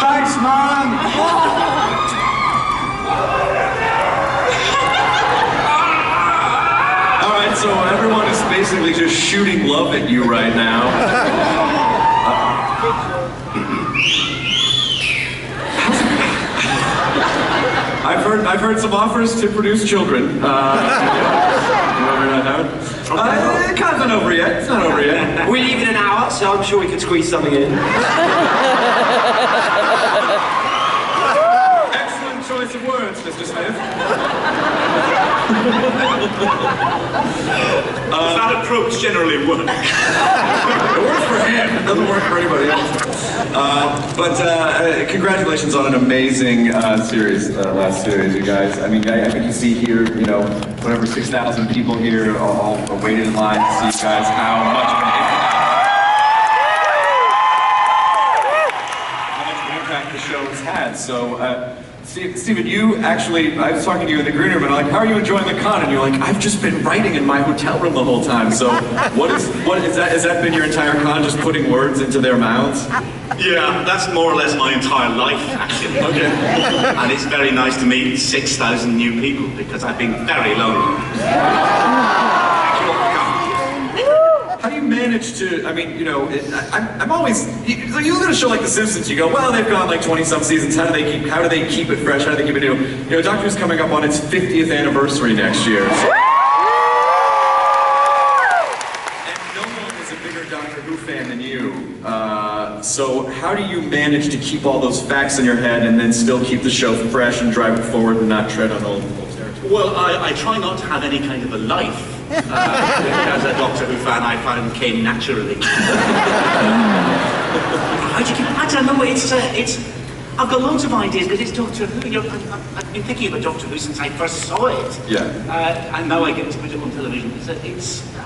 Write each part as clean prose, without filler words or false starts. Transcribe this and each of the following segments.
Thanks, man! Alright, so everyone is basically just shooting love at you right now. I've heard some offers to produce children. It kind of not over yet. It's not over yet. We leave in an hour, so I'm sure we can squeeze something in. Excellent choice of words, Mr. Smith. That approach generally works. It works for him. It doesn't work for anybody else. But congratulations on an amazing series, last series, you guys. I mean, I think you see here, you know, whatever 6,000 people here all waited in line to see you guys. How much of an impact the show has had. So, Stephen, you actually, I was talking to you in the green room and I'm like, how are you enjoying the con? And you're like, I've just been writing in my hotel room the whole time. So has that been your entire con, just putting words into their mouths? Yeah, that's more or less my entire life, actually. Okay. And it's very nice to meet 6,000 new people because I've been very lonely. How do you manage to, I mean, you know, I'm always, you look at a show like The Simpsons, you go, well, they've gone like 20-some seasons, how do they keep it fresh, how do they keep it new? You know, Doctor Who's coming up on its 50th anniversary next year. And no one is a bigger Doctor Who fan than you. So how do you manage to keep all those facts in your head and then still keep the show fresh and drive it forward and not tread on old territory? Well, I try not to have any kind of a life. As a Doctor Who fan, I found came naturally. I don't know, I've got loads of ideas because it's Doctor Who. I've been thinking about Doctor Who since I first saw it. Yeah. And now I get to put it on television.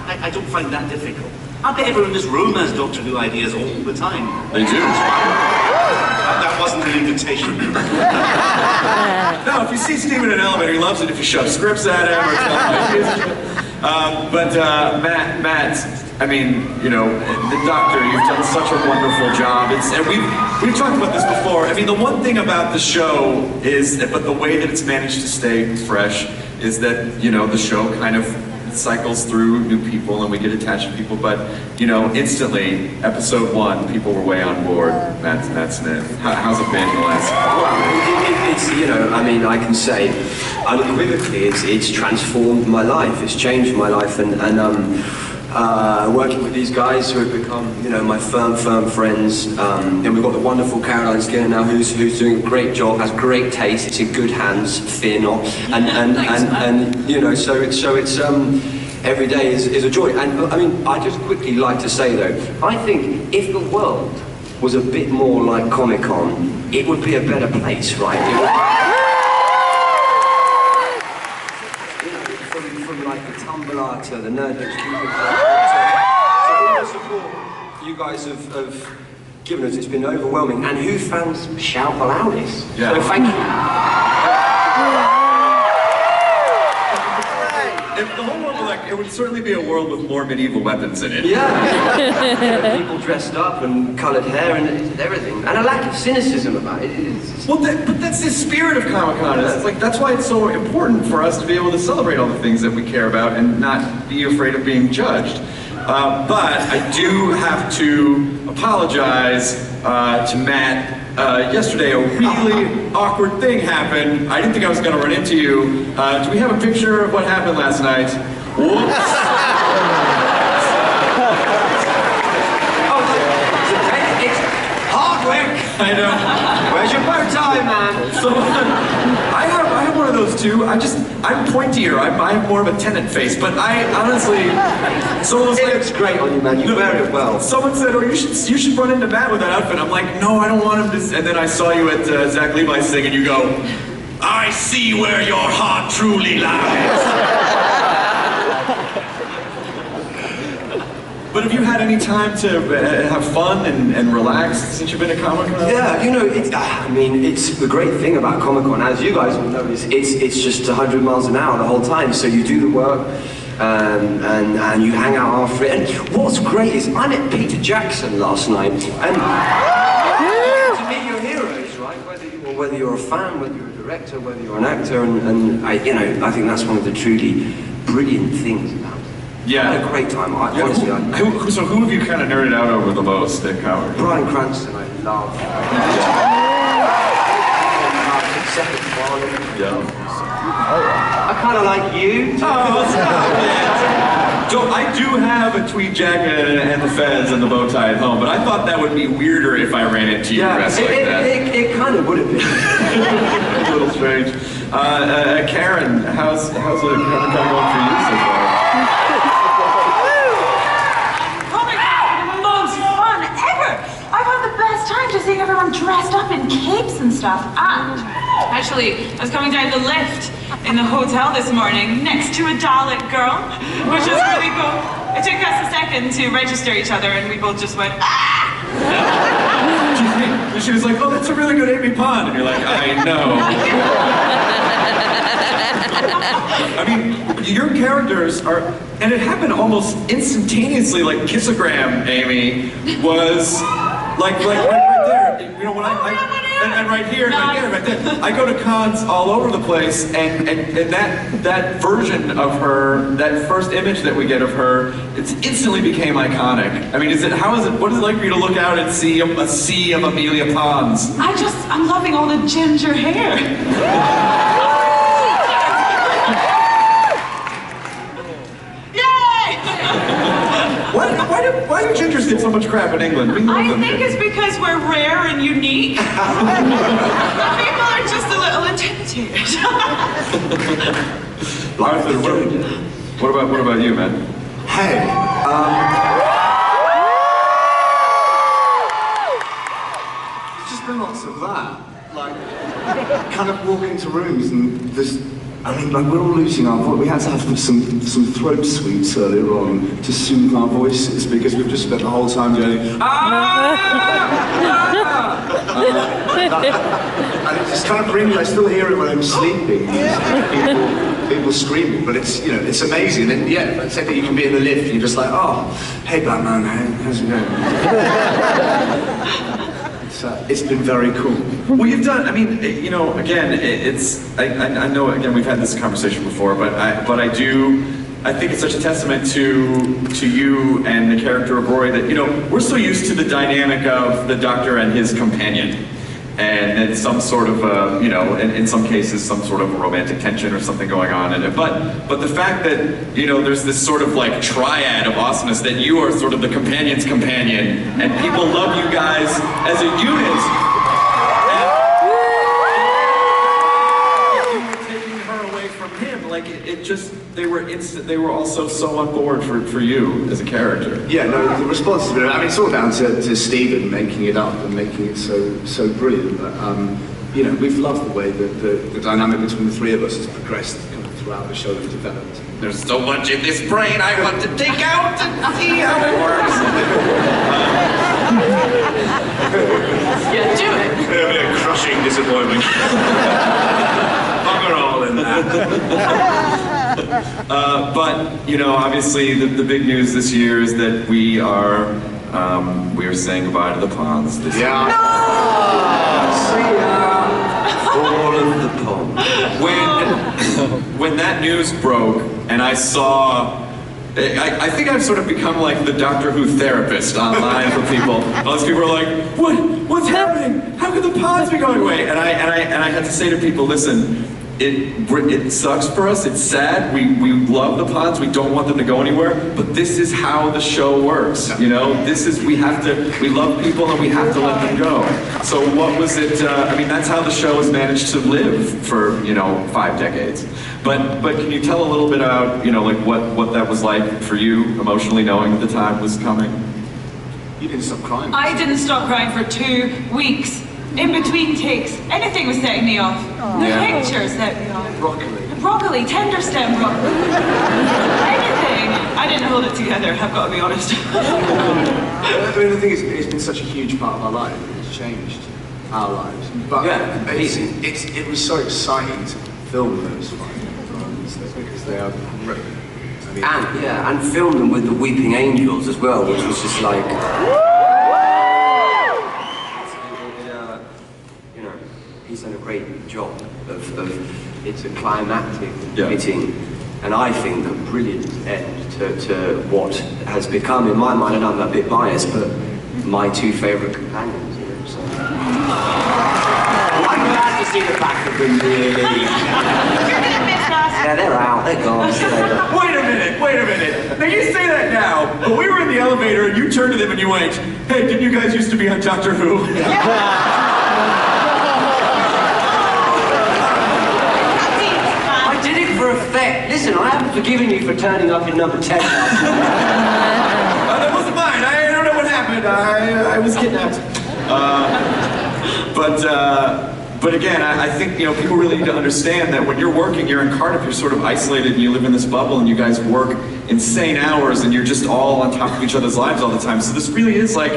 I don't find that difficult. I bet everyone in this room has Doctor Who ideas all the time. They do. That wasn't an invitation. No, if you see Stephen in an elevator, he loves it if you shove scripts at him or tell him ideas. Matt, I mean, you know, the Doctor, you've done such a wonderful job. And we've talked about this before. I mean, the one thing about the show is, but the way that it's managed to stay fresh is that, you know, the show kind of cycles through new people and we get attached to people, but, you know, instantly, episode 1, people were way on board. Matt Smith. How's it been the last? Well, it's, you know, I mean, I can say unequivocally, it's transformed my life. It's changed my life, and working with these guys who have become, you know, my firm friends. And we've got the wonderful Caroline Skinner now, who's doing a great job, has great taste. It's in good hands, fear not. And you know, so it's every day is a joy. And I mean, I just quickly like to say though, I think if the world was a bit more like Comic-Con, it would be a better place, right? From like the Tumblr to the Nerd HQ, so all the support you guys have given us, it's been overwhelming. And Who fans shout the loudest. Yeah. So thank you. If the whole world were like, it would certainly be a world with more medieval weapons in it. Yeah. People dressed up and coloured hair and everything. And a lack of cynicism about it. Well, but that's the spirit of Comic-Con. It's like, that's why it's so important for us to be able to celebrate all the things that we care about and not be afraid of being judged. But I do have to apologize to Matt. Yesterday, a really awkward thing happened. I didn't think I was going to run into you. Do we have a picture of what happened last night? Whoops. It's Hardwick! I know. Where's your bow tie, man? So, I have one of those too. I'm pointier. I have more of a tenant face, but I honestly, someone was It like, looks great on you, man. You wear it well. Someone said, "Oh, you should run into Matt with that outfit." I'm like, "No, I don't want him to." And then I saw you at Zach Levi's thing, and you go, "I see where your heart truly lies." But have you had any time to have fun and relax since you've been at Comic-Con? Yeah, you know, it's the great thing about Comic-Con, as you guys will know, is it's just 100 miles an hour the whole time. So you do the work, and you hang out after it. And what's great is I met Peter Jackson last night, and to meet your heroes, whether you're a fan, whether you're a director, whether you're an actor, and I think that's one of the truly brilliant things about it. Yeah. I had a great time. Honestly, so who have you kind of nerded out over the most, Nick Howard? Bryan Cranston, I love. I kind of like you. Oh, stop it. So I do have a tweed jacket and the fez and the bow tie at home, but I thought that would be weirder if I ran into you dressed like that. It kind of would have been. A little strange. Karen, how's it going for you so far? I've had the best time just seeing everyone dressed up in capes and stuff. And actually, I was coming down the lift in the hotel this morning next to a Dalek girl, which was really cool. It took us a second to register each other, and we both just went, ah! She was like, oh, that's a really good Amy Pond. And you're like, I know. I mean, your characters are, and it happened almost instantaneously, like Kissogram, Amy, was like right there. You know, when and right here, right there. I go to cons all over the place, and that version of her, that first image that we get of her, it instantly became iconic. I mean, what is it like for you to look out and see a sea of Amelia Ponds? I'm loving all the ginger hair. Why do gingers get so much crap in England? I think it's because we're rare and unique. People are just a little intimidated. Arthur, what about you, man? Hey, there's just been lots of that. Like, kind of walk into rooms and there's, I mean, like, we're all losing our voice. We had to have some throat sweets earlier on to soothe our voices because we've just spent the whole time going, and it just kind of brings, I still hear it when I'm sleeping. People screaming, but it's, you know, it's amazing. And yeah, let's say that you can be in the lift and you're just like, oh, hey Batman, how's it going? It's been very cool. Well, you've done, I mean, you know, again, I know, again, we've had this conversation before, but I think it's such a testament to you and the character of Roy that, you know, we're so used to the dynamic of the Doctor and his companion. And some sort of, you know, in some cases, some sort of romantic tension or something going on in it. But the fact that, you know, there's this sort of like triad of awesomeness that you are sort of the companion's companion, and people love you guys as a unit. And you were taking her away from him, like it just, they were also so on board for you as a character. Yeah, no, the response has been, I mean, it's all down to Stephen making it up and making it so brilliant. But, you know, we've loved the way that the dynamic between the three of us has progressed kind of throughout the show and developed. There's so much in this brain I want to take out and see how it works. Yeah, do it. It'll be a crushing disappointment. Bugger all in that. But, you know, obviously the big news this year is that we are saying goodbye to the Ponds this year. See ya. All of the Ponds. When that news broke and I saw, I think I've sort of become like the Doctor Who therapist online for people. Most people are like, what's happening? How could the Ponds be going away? And I had to say to people, listen, it sucks for us, it's sad, we love the Ponds, we don't want them to go anywhere, but this is how the show works, you know? We love people and we have to let them go. So what was it, I mean, that's how the show has managed to live for, you know, 5 decades. But can you tell a little bit about, you know, like what that was like for you emotionally knowing that the time was coming? You didn't stop crying. I didn't stop crying for 2 weeks. In between takes, anything was setting me off. The pictures set me off. Broccoli, tender stem broccoli. Anything. I didn't hold it together, I've got to be honest. I mean, the thing is, it's been such a huge part of our life. It's changed our lives. But yeah, it was so exciting to film those films because they are great. I mean, and film them with the Weeping Angels as well, which was just like. He's an it's a climactic meeting, and I think a brilliant end to what has become, in my mind, and I'm a bit biased, but my two favourite companions. You know, so. Well, I'm glad to see the back of them, really. You're gonna miss us. Yeah, they're out, they're gone. See you later. Wait a minute. Now you say that now, but we were in the elevator and you turned to them and you went, hey, didn't you guys used to be on Doctor Who? I did it for effect. Listen, I haven't forgiven you for turning up in number 10 last night. That wasn't mine. I don't know what happened. I was kidnapped. But again, I think people really need to understand that when you're working, you're in Cardiff, you're sort of isolated and you live in this bubble and you guys work insane hours and you're just all on top of each other's lives all the time. So this really is like,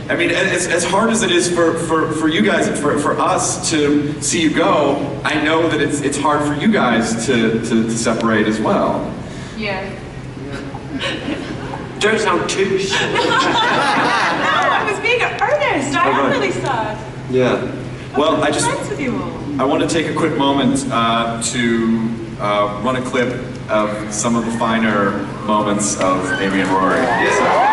I mean, as hard as it is for you guys and for us to see you go, I know that it's hard for you guys to separate as well. Yeah. Don't sound too sure. No, I was being earnest. I am really sad. Yeah. Well, I'm friends with you all. I want to take a quick moment to run a clip of some of the finer moments of Amy and Rory. Yeah.